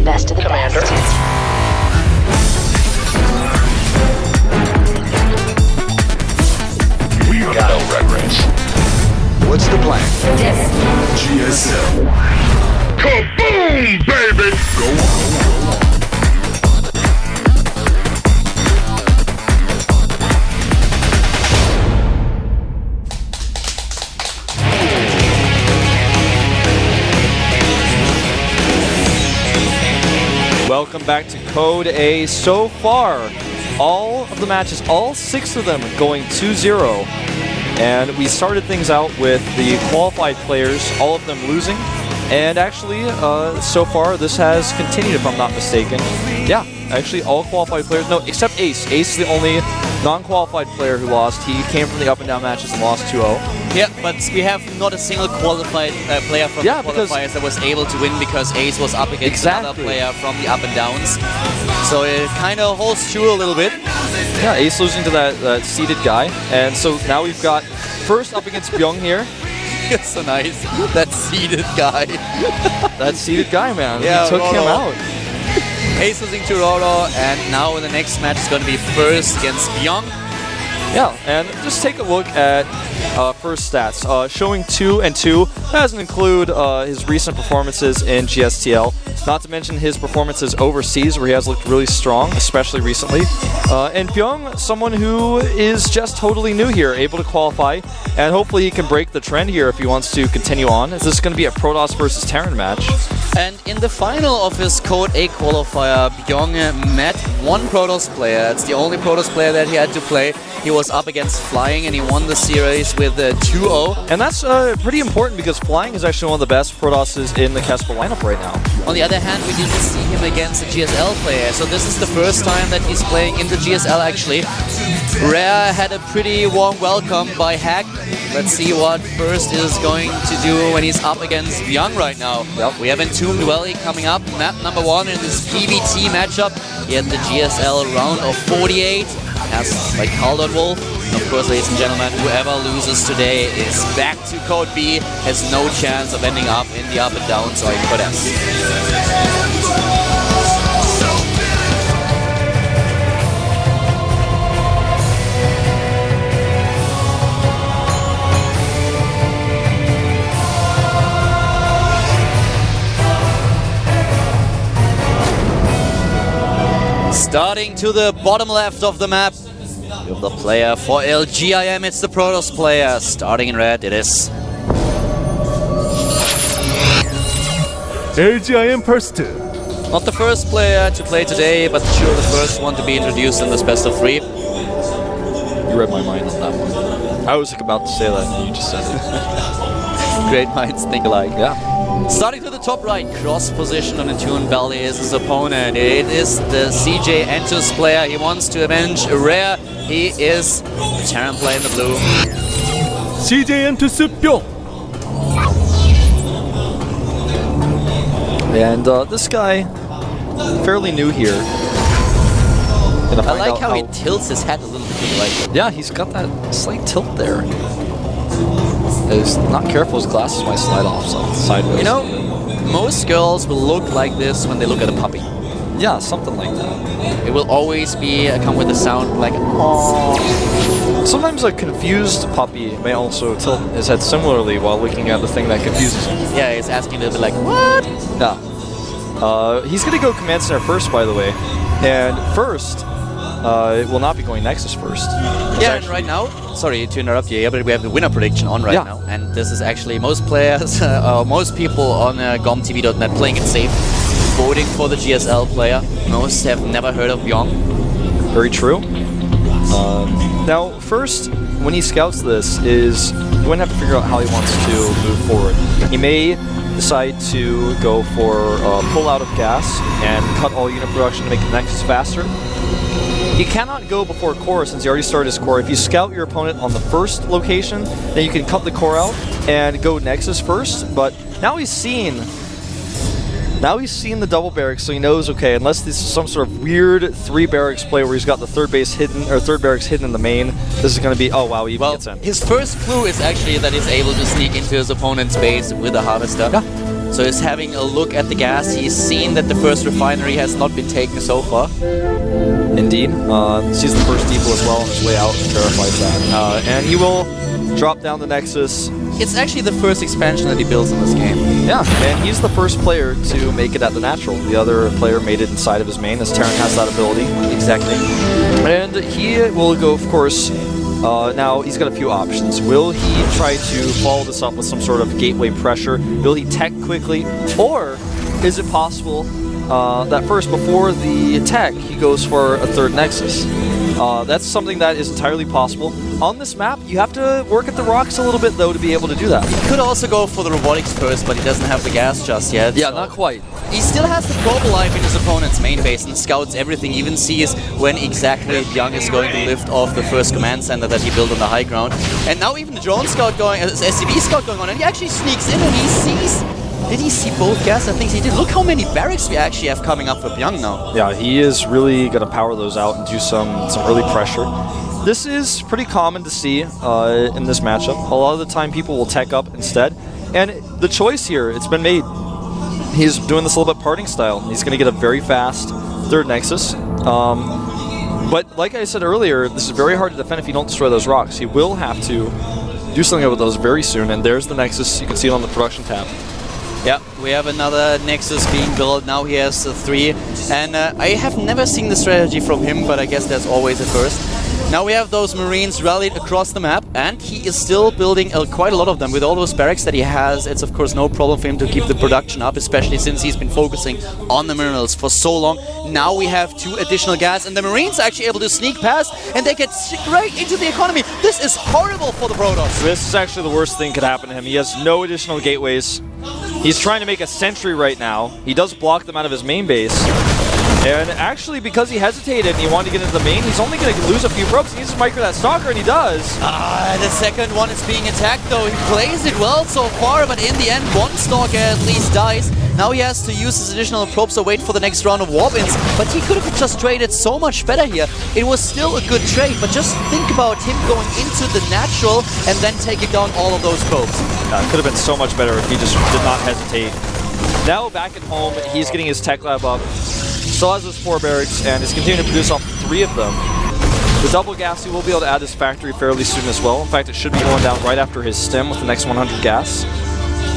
best of the Commander. best. We got no regrets. What's the plan? GSL. Kaboom, baby! Go on. Welcome back to Code A. So far, all of the matches, all 6 of them going 2-0. And we started things out with the qualified players, all of them losing. And actually, so far, this has continued, if I'm not mistaken. Yeah, actually, all qualified players, no, except Ace. Ace is the only non-qualified player who lost. He came from the up and down matches and lost 2-0. Yeah, but we have not a single qualified player from the qualifiers that was able to win because Ace was up against another player from the up and downs. So it kind of holds true a little bit. Yeah, Ace losing to that seeded guy. And so now we've got first up against Bbyong here. It's so nice. That seeded guy. That seeded guy, man. Yeah, he took him out. Ace losing to Roro, and now in the next match is going to be first against Bbyong. Yeah, and just take a look at first stats. Showing 2 and 2. That doesn't include his recent performances in GSTL. Not to mention his performances overseas, where he has looked really strong, especially recently. And Bbyong, someone who is just totally new here, able to qualify, and hopefully he can break the trend here if he wants to continue on. This is going to be a Protoss versus Terran match. And in the final of his Code A qualifier, Bbyong met one Protoss player. It's the only Protoss player that he had to play. He was up against Flying, and he won the series with 2-0. And that's pretty important because Flying is actually one of the best Protosses in the Kesper lineup right now. On the other hand, we didn't see him against a GSL player, so this is the first time that he's playing in the GSL actually. Rare had a pretty warm welcome by Hack. Let's see what First is going to do when he's up against Bbyong right now. Yep. We have Entombed Valley coming up, map number 1 in this PVT matchup. He had the GSL round of 48, as by Caldon Wolf. Of course, ladies and gentlemen, whoever loses today is back to Code B, has no chance of ending up in the up and downs or in Code S. Starting to the bottom left of the map, with the player for LGIM, it's the Protoss player. Starting in red, it is LGIM first. not the first player to play today, but sure the first one to be introduced in this best of 3. You read my mind on that one. I was about to say that, and you just said it. Great minds think alike. Yeah. Starting to the top right, cross position on Entombed Valley is his opponent. It is the CJ Entus player. He wants to avenge Rare. He is the Terran player in the blue. CJ Entus Bbyong. And this guy, fairly new here. I like how he tilts his head a little bit to the right. Yeah, he's got that slight tilt there. He's not careful, his glasses might slide off sideways. You know, most girls will look like this when they look at a puppy. Yeah, something like that. It will always be come with a sound like "aww." Sometimes a confused puppy may also tilt his head similarly while looking at the thing that confuses him. Yeah, he's asking a little bit like, what? Yeah. He's going to go Command Center first, by the way. And first, it will not be going Nexus first. Yeah, and right now, sorry to interrupt you, but we have the winner prediction on right now. And this is actually most players, most people on GOMTV.net playing it safe, voting for the GSL player. Most have never heard of Bbyong. Very true. Now, first, when he scouts this, is going to have to figure out how he wants to move forward. He may decide to go for pull out of gas and cut all unit production to make the Nexus faster. He cannot go before core since he already started his core. If you scout your opponent on the first location, then you can cut the core out and go Nexus first. But now he's seen the double barracks, so he knows, okay, unless this is some sort of weird 3 barracks play where he's got the third barracks hidden in the main, this is going to be, oh wow, he gets in. His first clue is actually that he's able to sneak into his opponent's base with a harvester. Yeah. So he's having a look at the gas. He's seen that the first refinery has not been taken so far. Indeed. Sees the first depot as well on his way out, verifies that. And he will drop down the Nexus. It's actually the first expansion that he builds in this game. Yeah, and he's the first player to make it at the natural. The other player made it inside of his main, as Terran has that ability. Exactly. And he will go, of course, now he's got a few options. Will he try to follow this up with some sort of gateway pressure? Will he tech quickly? Or is it possible that first, before the tech, he goes for a third Nexus? That's something that is entirely possible. On this map, you have to work at the rocks a little bit, though, to be able to do that. He could also go for the robotics first, but he doesn't have the gas just yet. Yeah, so not quite. He still has the probe alive in his opponent's main base and scouts everything, even sees when exactly Bbyong is going to lift off the first command center that he built on the high ground. And now even the drone scout going, SCV scout going on, and he actually sneaks in and he sees... Did he see both gas? I think he did. Look how many barracks we actually have coming up for Bbyong now. Yeah, he is really going to power those out and do some early pressure. This is pretty common to see in this matchup. A lot of the time people will tech up instead. And the choice here, it's been made. He's doing this a little bit parting style. He's going to get a very fast third Nexus. But like I said earlier, this is very hard to defend if you don't destroy those rocks. He will have to do something with those very soon. And there's the Nexus. You can see it on the production tab. Yeah, we have another Nexus being built. Now he has 3. And I have never seen the strategy from him, but I guess there's always a first. Now we have those Marines rallied across the map, and he is still building quite a lot of them. With all those barracks that he has, it's of course no problem for him to keep the production up, especially since he's been focusing on the minerals for so long. Now we have 2 additional gas, and the Marines are actually able to sneak past, and they get straight into the economy. This is horrible for the Protoss. This is actually the worst thing could happen to him. He has no additional gateways. He's trying to make a sentry right now. He does block them out of his main base. And actually, because he hesitated and he wanted to get into the main, he's only going to lose a few probes. He needs to micro that Stalker, and he does. The second one is being attacked, though. He plays it well so far, but in the end, one Stalker at least dies. Now he has to use his additional probes to wait for the next round of warp-ins, but he could have just traded so much better here. It was still a good trade, but just think about him going into the natural and then taking down all of those probes. It could have been so much better if he just did not hesitate. Now back at home, he's getting his tech lab up. Still has his 4 barracks, and is continuing to produce off 3 of them. The double gas, he will be able to add his factory fairly soon as well. In fact, it should be going down right after his stem with the next 100 gas.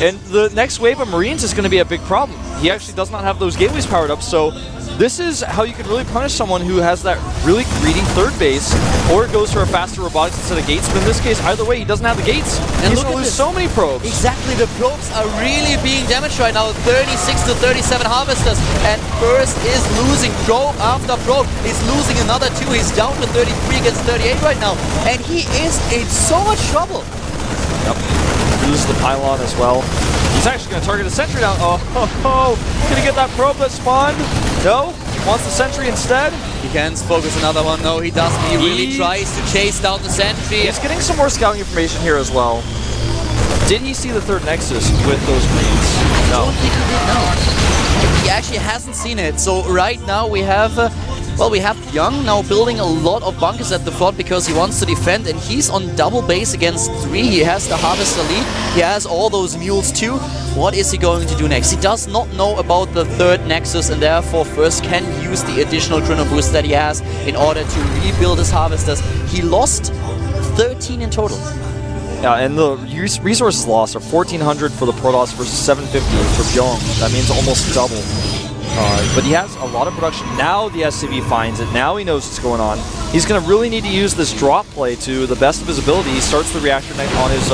And the next wave of Marines is going to be a big problem. He actually does not have those gateways powered up, so this is how you can really punish someone who has that really greedy third base, or goes for a faster robotics instead of gates. But in this case, either way, he doesn't have the gates. And he's going to lose so many probes. Exactly, the probes are really being damaged right now. 36 to 37 harvesters, and first is losing probe after probe. He's losing another 2. He's down to 33 against 38 right now, and he is in so much trouble. Yep. Loses the pylon as well. He's actually going to target the sentry now. Oh, going to get that probe that spawned. No, wants the sentry instead. He can focus another one. No, he doesn't. He really tries to chase down the sentry. He's getting some more scouting information here as well. Did he see the third Nexus with those Marines? No. I don't think he did, no. He actually hasn't seen it. So right now we have... we have Bbyong now building a lot of bunkers at the fort because he wants to defend, and he's on double base against 3. He has the Harvester lead. He has all those mules too. What is he going to do next? He does not know about the third Nexus, and therefore first can use the additional chrono boost that he has in order to rebuild his Harvesters. He lost 13 in total. Yeah, and the resources lost are 1,400 for the Protoss versus 750 for Bbyong. That means almost double. But he has a lot of production. Now the SCV finds it. Now he knows what's going on. He's going to really need to use this drop play to the best of his ability. He starts the reactor on his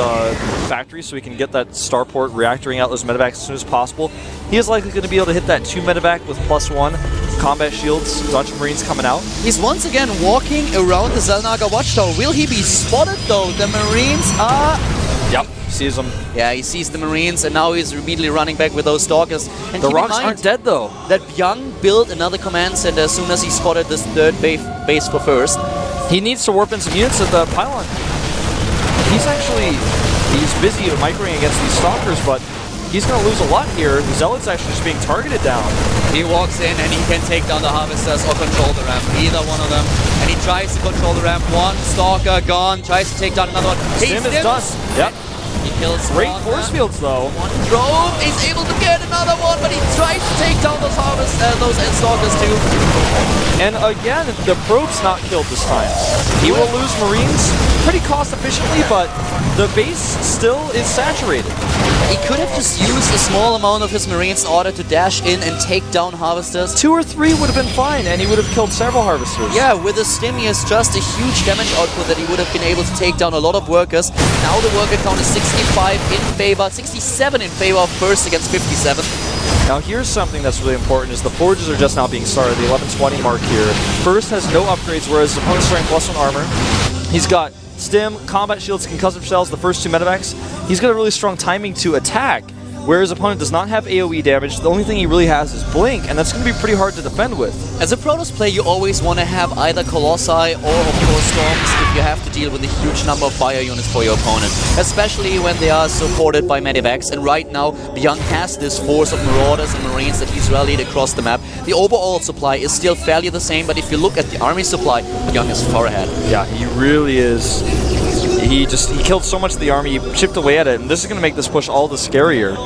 factory so he can get that starport reactoring out those medevacs as soon as possible. He is likely going to be able to hit that 2 medevac with +1 combat shields. Bunch of Marines coming out. He's once again walking around the Zelnaga Watchtower. Will he be spotted though? The Marines are... Yep, sees them. Yeah, he sees the Marines, and now he's immediately running back with those Stalkers. And the rocks aren't dead though. That Bbyong built another command center as soon as he spotted this third base for first. He needs to warp in some units at the pylon. He's busy microing against these Stalkers, but he's going to lose a lot here. The Zealot's actually just being targeted down. He walks in and he can take down the Harvesters or control the ramp, either one of them. And he tries to control the ramp. One Stalker gone, tries to take down another one. Stim is done. Yep. He kills Great one, force fields, though. One probe, he's able to get another one, but he tries to take down those those Stalkers too. And again, the probe's not killed this time. He will lose Marines pretty cost efficiently, but the base still is saturated. He could have just used a small amount of his Marines in order to dash in and take down Harvesters. 2 or 3 would have been fine, and he would have killed several Harvesters. Yeah, with a stim, he has just a huge damage output that he would have been able to take down a lot of workers. Now the worker count is 65 in favor, 67 in favor of first against 57. Now here's something that's really important, is the forges are just now being started, the 1120 mark here. First has no upgrades, whereas the opponent's wearing +1 armor. He's got stim, combat shields, concussive shells, the first 2 medevacs. He's got a really strong timing to attack, whereas opponent does not have AoE damage. The only thing he really has is blink, and that's going to be pretty hard to defend with. As a Protoss player, you always want to have either Colossi or, of course, Storms if you have to deal with a huge number of fire units for your opponent, especially when they are supported by medevacs. And right now, Bbyong has this force of Marauders and Marines that he's rallied across the map. The overall supply is still fairly the same, but if you look at the army supply, Bbyong is far ahead. Yeah, he really is. He killed so much of the army, he chipped away at it, and this is going to make this push all the scarier.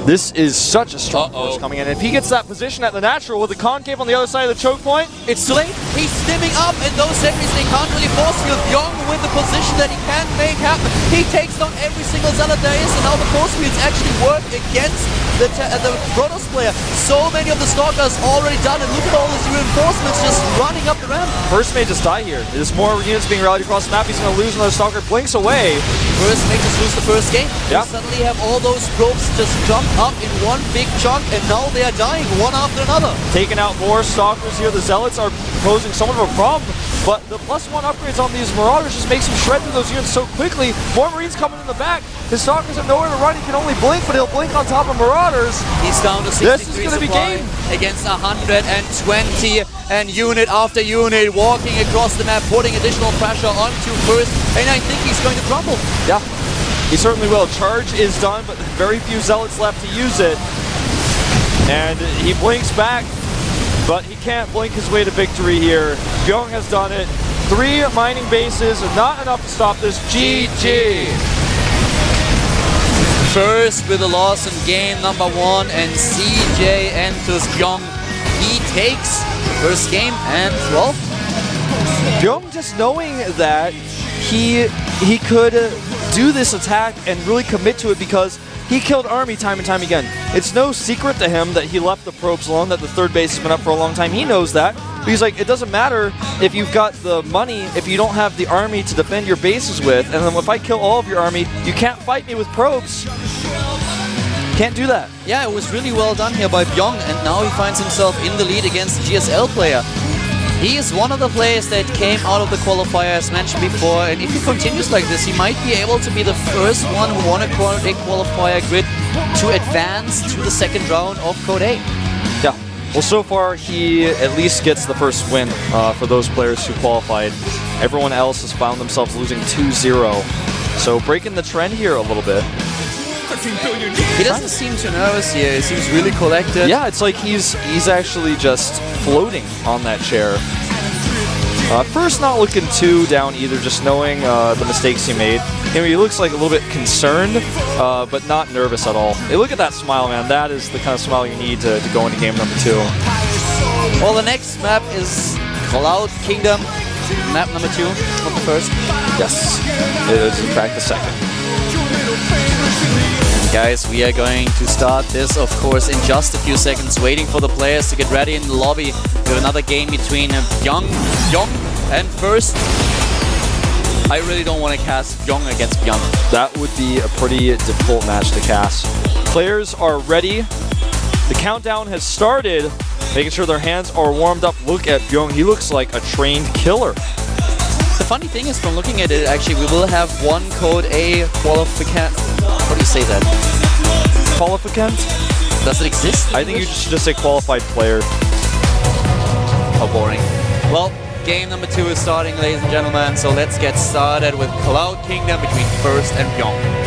This is such a strong force coming in. If he gets that position at the natural with the concave on the other side of the choke point, it's too late. He's stimming up, and those sentries, they can't really force field. Bbyong with the position that he can make happen. He takes down every single zealot there is, and now the force fields actually work against the Protoss player. So many of the Stalkers already done, and look at all these reinforcements just running up the ramp. First may just die here. There's more units being rallied across the map. He's going to lose another Stalker. Blinks away. First may just lose the first game. Yeah. You suddenly have all those probes just jump up in one big chunk, and now they are dying one after another. Taking out more Stalkers here. The Zealots are posing somewhat of a problem, but the +1 upgrades on these Marauders just makes him shred through those units so quickly. More Marines coming in the back. His Stalkers have nowhere to run. He can only blink, but he'll blink on top of Marauders. He's down to 63 This is going to be game against 120, and unit after unit walking across the map, putting additional pressure onto first, and I think he's going to crumble. Yeah, he certainly will. Charge is done, but very few Zealots left to use it. And he blinks back, but he can't blink his way to victory here. Bbyong has done it. 3 mining bases, not enough to stop this. GG. First with a loss in game number 1, and CJ enters Bbyong. He takes the first game, and well, Bbyong just knowing that he could do this attack and really commit to it because he killed army time and time again. It's no secret to him that he left the probes alone, that the third base has been up for a long time. He knows that. But he's like, it doesn't matter if you've got the money if you don't have the army to defend your bases with. And then if I kill all of your army, you can't fight me with probes. Can't do that. Yeah, it was really well done here by Bbyong, and now he finds himself in the lead against the GSL player. He is one of the players that came out of the qualifier, as mentioned before, and if he continues like this, he might be able to be the first one who won a qualifier grid to advance to the second round of Code A. Yeah. Well, so far, he at least gets the first win for those players who qualified. Everyone else has found themselves losing 2-0. So breaking the trend here a little bit. He doesn't seem too nervous here. He seems really collected. Yeah, it's like he's actually just floating on that chair. First, not looking too down either, just knowing the mistakes he made. He looks like a little bit concerned, but not nervous at all. Hey, look at that smile, man. That is the kind of smile you need to go into game number 2. Well, the next map is Cloud Kingdom. Map number 2, not the first. Yes, it is in fact the second. Guys, we are going to start this, of course, in just a few seconds, waiting for the players to get ready in the lobby. We have another game between Bbyong and First. I really don't want to cast Bbyong against Bbyong. That would be a pretty difficult match to cast. Players are ready. The countdown has started, making sure their hands are warmed up. Look at Bbyong. He looks like a trained killer. The funny thing is, from looking at it, actually, we will have one Code A qualificant. What do you say that? Qualificant? Does it exist? I think you should just say qualified player. How boring. Well, game number 2 is starting, ladies and gentlemen, so let's get started with Cloud Kingdom between First and Bbyong.